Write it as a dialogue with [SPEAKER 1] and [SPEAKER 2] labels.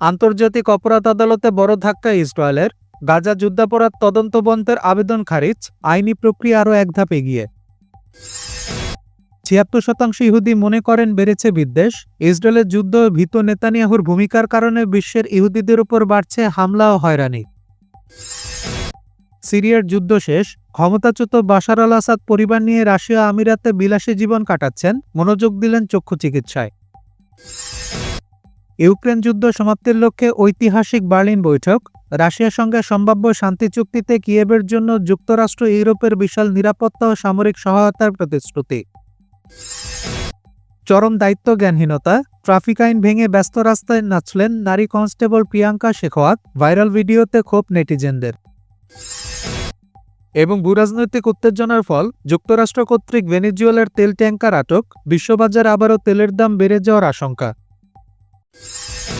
[SPEAKER 1] আন্তর্জাতিক অপরাধ আদালতে বড় ধাক্কা ইসরায়েলের। গাজা যুদ্ধাপরাধ তদন্ত বন্ধের আবেদন খারিজ, আইনি প্রক্রিয়া আরও এক ধাপ এগিয়ে। ৭৬% ইহুদি মনে করেন বেড়েছে বিদ্বেষ। ইসরায়েলের যুদ্ধ ভীত নেতানিয়াহুর ভূমিকার কারণে বিশ্বের ইহুদিদের উপর বাড়ছে হামলা ও হয়রানি। সিরিয়ার যুদ্ধ শেষ, ক্ষমতাচ্যুত বাশার আল আসাদ পরিবার নিয়ে রাশিয়া আমিরাতে বিলাসী জীবন কাটাচ্ছেন, মনোযোগ দিলেন চক্ষু চিকিৎসায়। ইউক্রেন যুদ্ধ সমাপ্তির লক্ষ্যে ঐতিহাসিক বার্লিন বৈঠক, রাশিয়ার সঙ্গে সম্ভাব্য শান্তি চুক্তিতে কিয়েভের জন্য যুক্তরাষ্ট্র ইউরোপের বিশাল নিরাপত্তা ও সামরিক সহায়তার প্রতিশ্রুতি। চরম দায়িত্বজ্ঞানহীনতা, ট্রাফিক আইন ভেঙে ব্যস্ত রাস্তায় নাচলেন নারী কনস্টেবল প্রিয়াঙ্কা শেখাওয়াত, ভাইরাল ভিডিওতে ক্ষোভ নেটিজেনদের। এবং ভূরাজনৈতিক উত্তেজনার ফল, যুক্তরাষ্ট্র কর্তৃক ভেনেজুয়েলার তেল ট্যাংকার আটক, বিশ্ববাজারে আবারও তেলের দাম বেড়ে যাওয়ার আশঙ্কা।